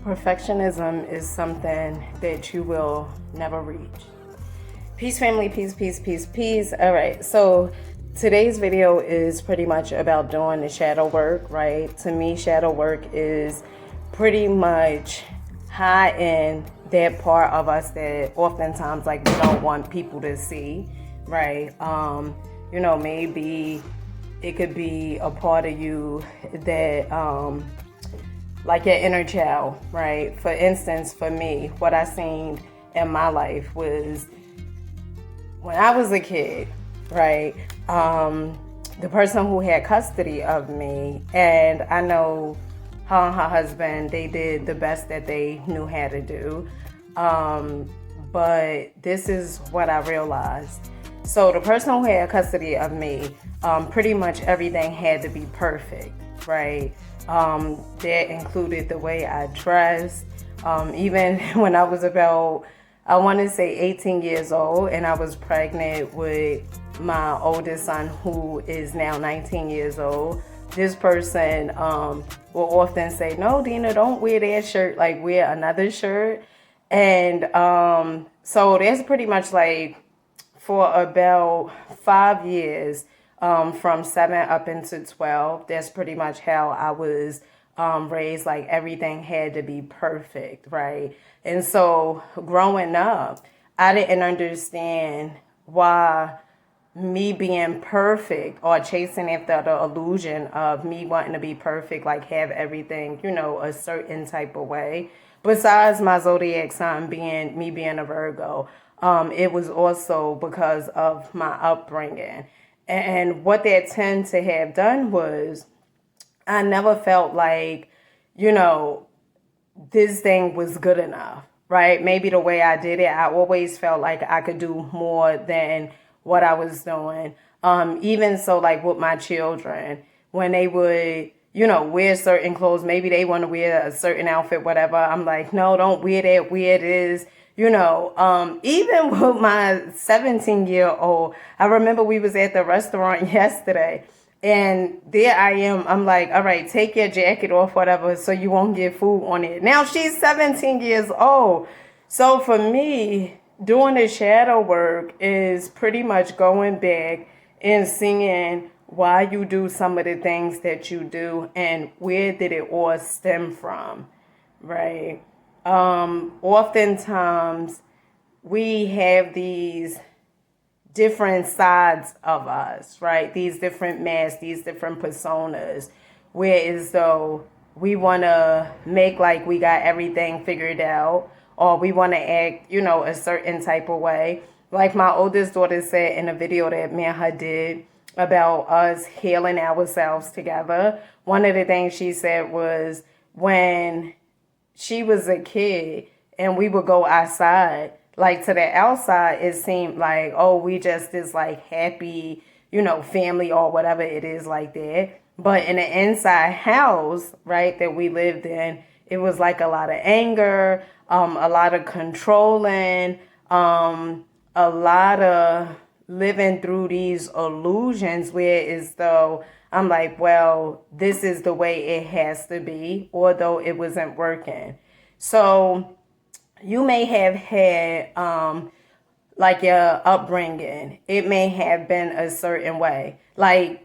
Perfectionism is something that you will never reach. Peace, family, peace, peace, peace, peace. All right, so today's video is pretty much about doing the shadow work, right? To me, shadow work is pretty much hiding that part of us that oftentimes like we don't want people to see, right? Maybe it could be a part of you that like your inner child, right? For instance, for me, what I seen in my life was when I was a kid, right? The person who had custody of me, and I know her and her husband, they did the best that they knew how to do. But this is what I realized. So the person who had custody of me, pretty much everything had to be perfect, right? That included the way I dressed. Even when I was about, I want to say 18 years old, and I was pregnant with my oldest son, who is now 19 years old. This person will often say, "No, Dina, don't wear that shirt. Like, wear another shirt." And so that's pretty much like for about 5 years. From 7 up into 12, that's pretty much how I was raised. Like everything had to be perfect, right? And so growing up, I didn't understand why me being perfect or chasing after the illusion of me wanting to be perfect, like have everything, a certain type of way. Besides my zodiac sign being me being a Virgo, it was also because of my upbringing. And what that tend to have done was I never felt like, this thing was good enough, right? Maybe the way I did it, I always felt like I could do more than what I was doing. Even so, like with my children, when they would, wear certain clothes, maybe they want to wear a certain outfit, whatever. I'm like, no, don't wear that, wear this. Even with my 17-year-old, I remember we was at the restaurant yesterday, and there I am. I'm like, all right, take your jacket off, whatever, so you won't get food on it. Now she's 17 years old. So for me, doing the shadow work is pretty much going back and seeing why you do some of the things that you do and where did it all stem from, right? Oftentimes we have these different sides of us, right? These different masks, these different personas, where as though we want to make like we got everything figured out, or we want to act, a certain type of way. Like my oldest daughter said in a video that me and her did about us healing ourselves together. One of the things she said was when she was a kid and we would go outside, like to the outside, it seemed like, oh, we just this like happy, family or whatever it is like that. But in the inside house, right, that we lived in, it was like a lot of anger, a lot of controlling, a lot of living through these illusions where as though I'm like, well, this is the way it has to be, although it wasn't working. So you may have had like your upbringing. It may have been a certain way. Like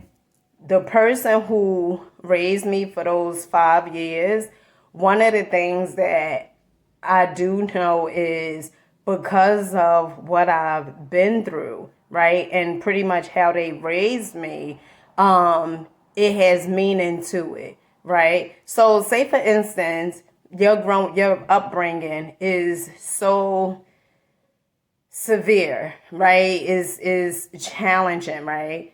the person who raised me for those 5 years, one of the things that I do know is because of what I've been through, right? And pretty much how they raised me, it has meaning to it, right? So say for instance, your upbringing is so severe, right? Is challenging, right?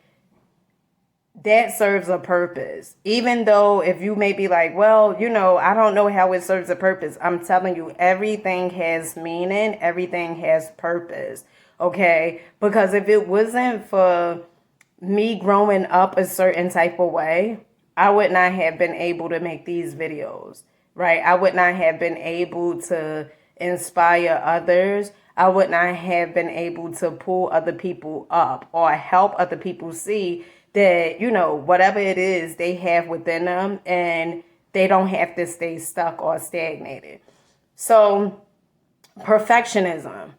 That serves a purpose. Even though if you may be like, well, I don't know how it serves a purpose. I'm telling you, everything has meaning. Everything has purpose. Okay? Because if it wasn't for me growing up a certain type of way, I would not have been able to make these videos, right? I would not have been able to inspire others. I would not have been able to pull other people up or help other people see that, whatever it is they have within them and they don't have to stay stuck or stagnated. So perfectionism,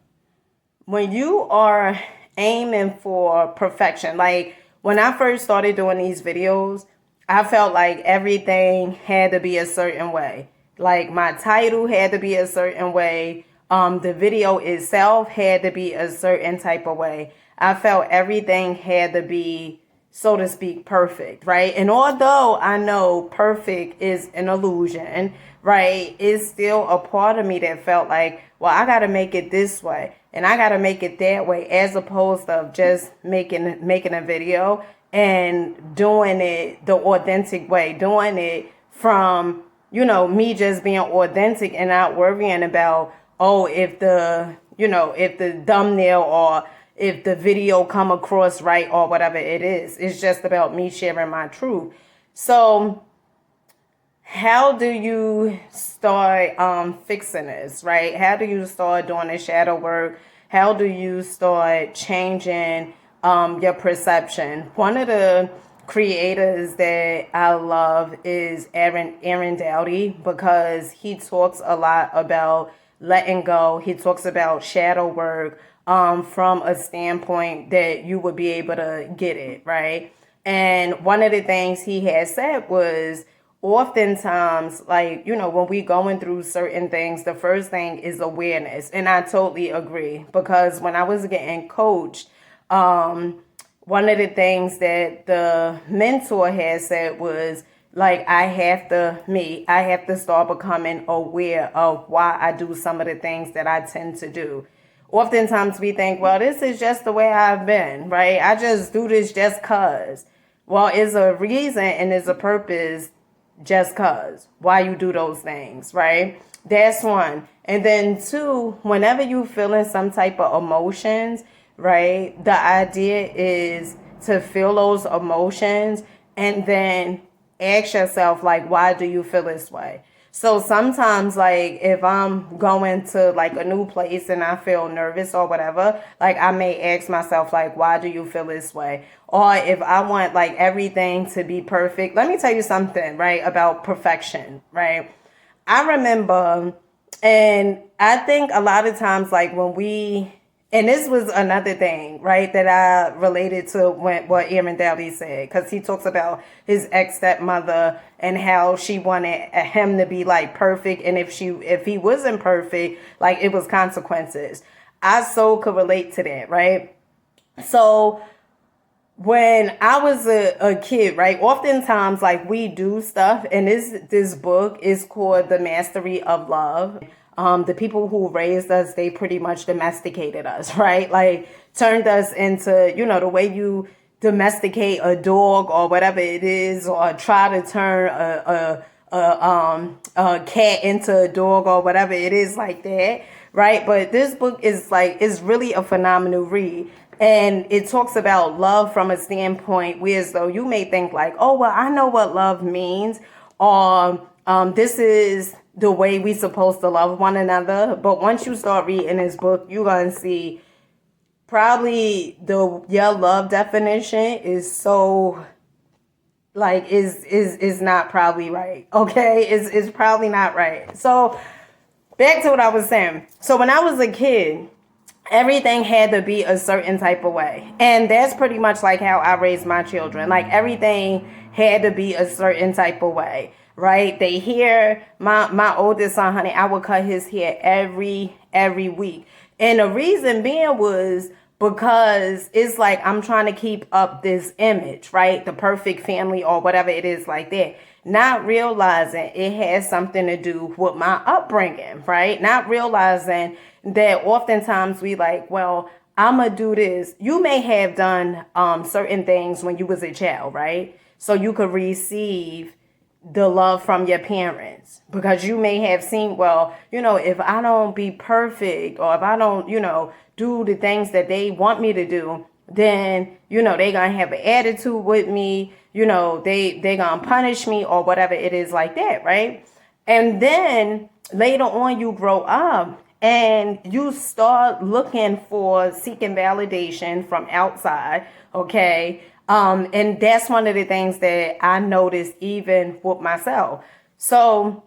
when you are aiming for perfection, like when I first started doing these videos, I felt like everything had to be a certain way. Like my title had to be a certain way. The video itself had to be a certain type of way. I felt everything had to be, so to speak, perfect, right? And although I know perfect is an illusion, right, it's still a part of me that felt like, well, I got to make it this way and I got to make it that way, as opposed to just making a video and doing it the authentic way, doing it from, me just being authentic and not worrying about, oh, if the thumbnail or if the video come across right or whatever it is. It's just about me sharing my truth. So how do you start fixing this, right? How do you start doing the shadow work? How do you start changing your perception? One of the creators that I love is Aaron Doughty, because he talks a lot about letting go. He talks about shadow work from a standpoint that you would be able to get it, right? And one of the things he had said was, oftentimes, like, when we going through certain things, the first thing is awareness. And I totally agree, because when I was getting coached, one of the things that the mentor had said was, like, I have to start becoming aware of why I do some of the things that I tend to do. Oftentimes we think, well, this is just the way I've been, right? I just do this just cause. Well, it's a reason and it's a purpose just cause why you do those things, right? That's one. And then two, whenever you feeling some type of emotions, right, the idea is to feel those emotions and then ask yourself, like, why do you feel this way? So sometimes, like, if I'm going to like a new place and I feel nervous or whatever, like, I may ask myself, like, why do you feel this way? Or if I want like everything to be perfect, let me tell you something, right, about perfection, right? I remember, and I think a lot of times, like, and this was another thing, right, that I related to what Aaron Doughty said, because he talks about his ex-stepmother and how she wanted him to be like perfect, and if he wasn't perfect, like, it was consequences. I so could relate to that, right? So when I was a kid, right, oftentimes, like, we do stuff, and this book is called The Mastery of Love. The people who raised us, they pretty much domesticated us, right? Like, turned us into, the way you domesticate a dog or whatever it is, or try to turn a cat into a dog or whatever it is, like that, right? But this book is really a phenomenal read. And it talks about love from a standpoint where, as though you may think like, oh, well, I know what love means, or this is the way we supposed to love one another. But once you start reading this book, you're going to see probably your love definition is so, like, is not probably right. Okay, is probably not right. So back to what I was saying. So when I was a kid, everything had to be a certain type of way. And that's pretty much like how I raised my children. Like, everything had to be a certain type of way, right? They hear my oldest son, honey, I would cut his hair every week. And the reason being was because it's like I'm trying to keep up this image, right? The perfect family or whatever it is, like that. Not realizing it has something to do with my upbringing, right? Not realizing that oftentimes we like, well, I'm going to do this. You may have done certain things when you was a child, right? So you could receive the love from your parents, because you may have seen, well, if I don't be perfect, or if I don't, do the things that they want me to do, then, they gonna have an attitude with me, they gonna punish me or whatever it is, like that, right? And then later on you grow up and you start seeking validation from outside, okay? And that's one of the things that I noticed even with myself. So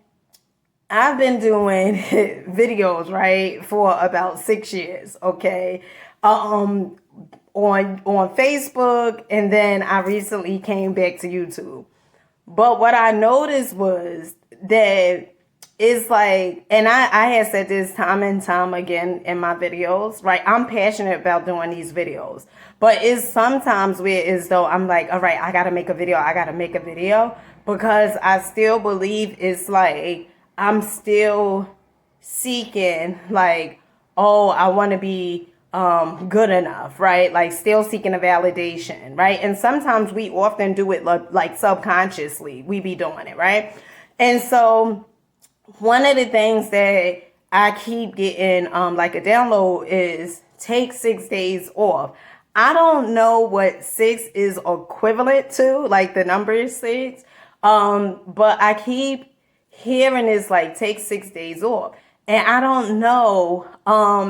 I've been doing videos, right, for about 6 years, okay? Um on Facebook, and then I recently came back to YouTube. But what I noticed was that it's like, and I had said this time and time again in my videos, right? I'm passionate about doing these videos. But it's sometimes where it's though I'm like, all right, I gotta make a video, I gotta make a video. Because I still believe it's like I'm still seeking like, oh, I want to be good enough, right? Like still seeking a validation, right? And sometimes we often do it like subconsciously. We be doing it, right? And so one of the things that I keep getting like a download is take 6 days off. I don't know what six is equivalent to, like the number 6. But I keep hearing it's like take 6 days off. And I don't know.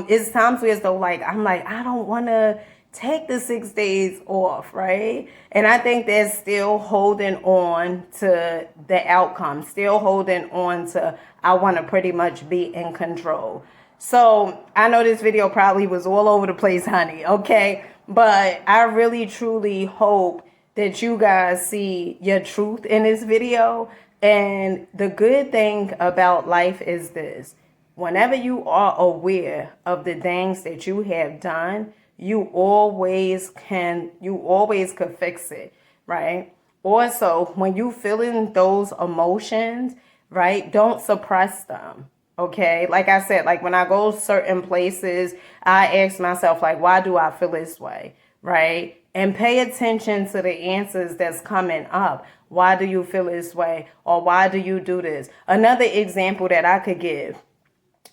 It's times where it's though like I'm like, I don't wanna take the 6 days off, right? And I think they're still holding on to the outcome, still holding on to I wanna pretty much be in control. So I know this video probably was all over the place, honey, okay? But I really truly hope that you guys see your truth in this video. And the good thing about life is this: whenever you are aware of the things that you have done, you always could fix it, right? Also, when you feeling those emotions, right, don't suppress them. Okay, like I said, like when I go certain places, I ask myself, like, why do I feel this way? Right? And pay attention to the answers that's coming up. Why do you feel this way? Or why do you do this? Another example that I could give.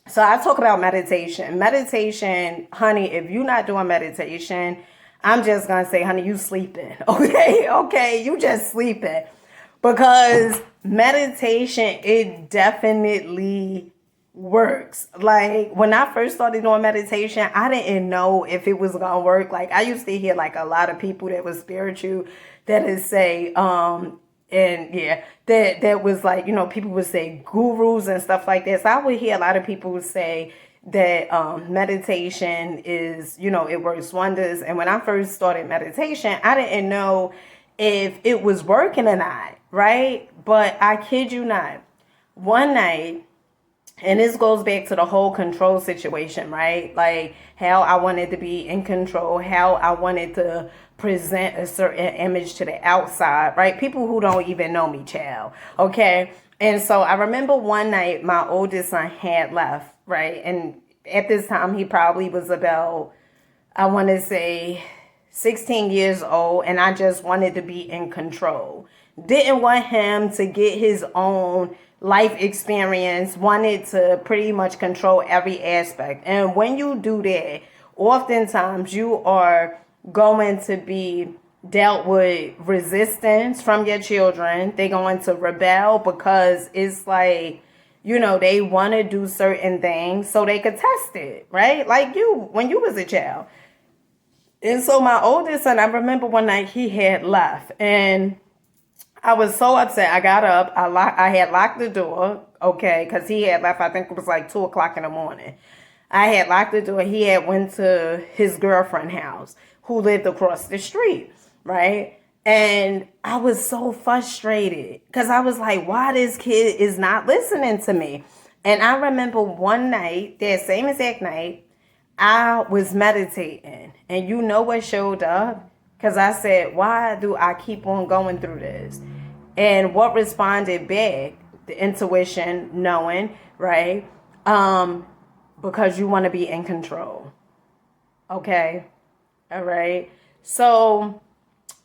So I talk about meditation. Meditation, honey, if you're not doing meditation, I'm just going to say, honey, you sleeping. Okay? Okay, you just sleeping. Because meditation, it definitely works. Like when I first started doing meditation, I didn't know if it was gonna work. Like I used to hear like a lot of people that was spiritual that is say and yeah, that was like, people would say gurus and stuff like that. So I would hear a lot of people would say that meditation is, it works wonders. And when I first started meditation, I didn't know if it was working or not, right? But I kid you not, one night, and this goes back to the whole control situation, right? Like how I wanted to be in control, how I wanted to present a certain image to the outside, right? People who don't even know me, child. Okay. And so I remember one night my oldest son had left, right? And at this time, he probably was about, I want to say, 16 years old, and I just wanted to be in control. Didn't want him to get his own life experience, wanted to pretty much control every aspect. And when you do that, oftentimes you are going to be dealt with resistance from your children. They're going to rebel because it's like, they want to do certain things so they could test it, right? Like you, when you was a child. And so my oldest son, I remember one night he had left, and I was so upset. I got up. I had locked the door, okay, because he had left. I think it was like 2 o'clock in the morning. I had locked the door. He had went to his girlfriend's house, who lived across the street, right? And I was so frustrated because I was like, why this kid is not listening to me? And I remember one night, that same exact night, I was meditating. And you know what showed up? Because I said, why do I keep on going through this? And what responded back? The intuition, knowing, right? Because you want to be in control. Okay? All right? So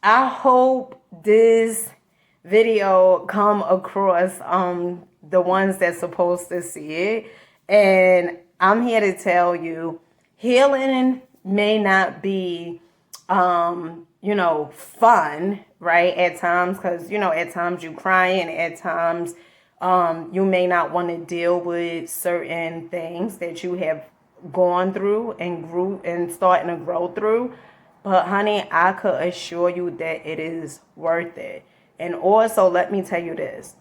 I hope this video come across the ones that's supposed to see it. And I'm here to tell you, healing may not be fun, right? At times, because, at times you crying, at times you may not want to deal with certain things that you have gone through and grew and starting to grow through. But honey, I could assure you that it is worth it. And also, let me tell you this.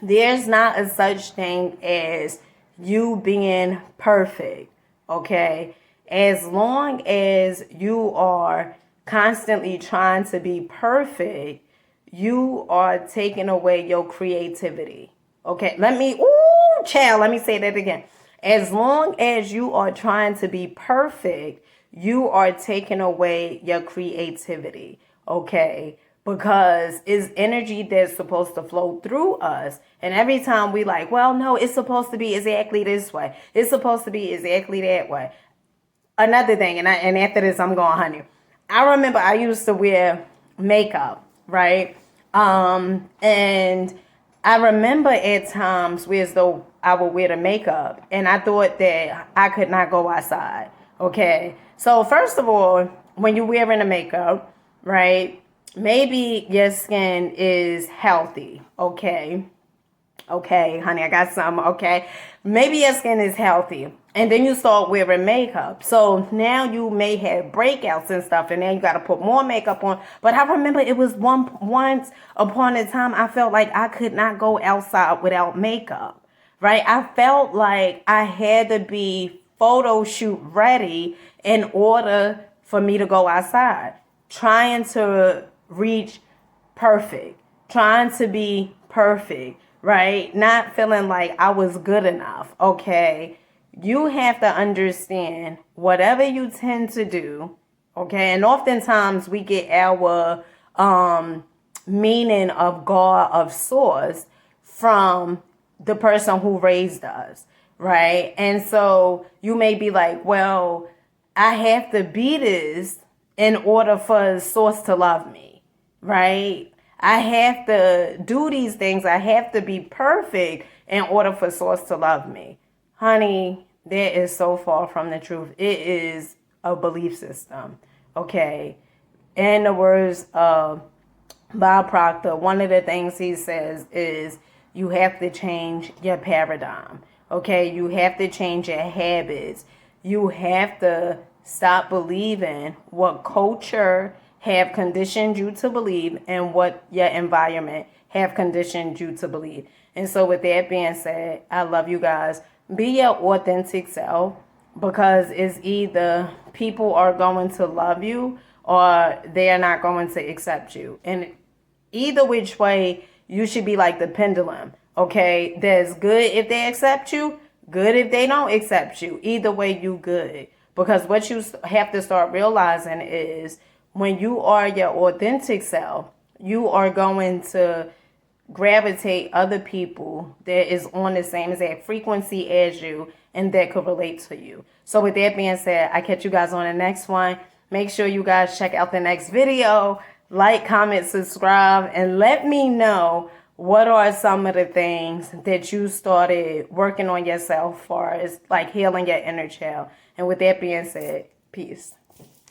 There's not a such thing as you being perfect, okay? As long as you are constantly trying to be perfect, you are taking away your creativity. Okay, let me say that again. As long as you are trying to be perfect, you are taking away your creativity. Okay, because it's energy that's supposed to flow through us. And every time we like, well, no, it's supposed to be exactly this way. It's supposed to be exactly that way. Another thing, and after this, I'm going, honey. I remember I used to wear makeup, right? And I remember at times where as though I would wear the makeup, and I thought that I could not go outside. Okay, so first of all, when you're wearing the makeup, right? Maybe your skin is healthy. Okay, honey, I got some. Okay, maybe your skin is healthy, and then you start wearing makeup. So now you may have breakouts and stuff, and then you got to put more makeup on. But I remember it was once upon a time I felt like I could not go outside without makeup. Right? I felt like I had to be photo shoot ready in order for me to go outside, trying to reach perfect, trying to be perfect, right? Not feeling like I was good enough, okay? You have to understand whatever you tend to do, okay? And oftentimes we get our meaning of God, of source, from the person who raised us, right? And so you may be like, well, I have to be this in order for source to love me, right? I have to do these things. I have to be perfect in order for source to love me. Honey, that is so far from the truth. It is a belief system, okay? In the words of Bob Proctor, one of the things he says is you have to change your paradigm. Okay, you have to change your habits. You have to stop believing what culture have conditioned you to believe and what your environment have conditioned you to believe. And so with that being said, I love you guys. Be your authentic self, because it's either people are going to love you or they are not going to accept you. And either which way, you should be like the pendulum. Okay, that's good if they accept you, good if they don't accept you. Either way, you good. Because what you have to start realizing is when you are your authentic self, you are going to gravitate other people that is on the same exact frequency as you and that could relate to you. So with that being said, I catch you guys on the next one. Make sure you guys check out the next video. Like, comment, subscribe, and let me know what are some of the things that you started working on yourself for as like healing your inner child. And with that being said, peace.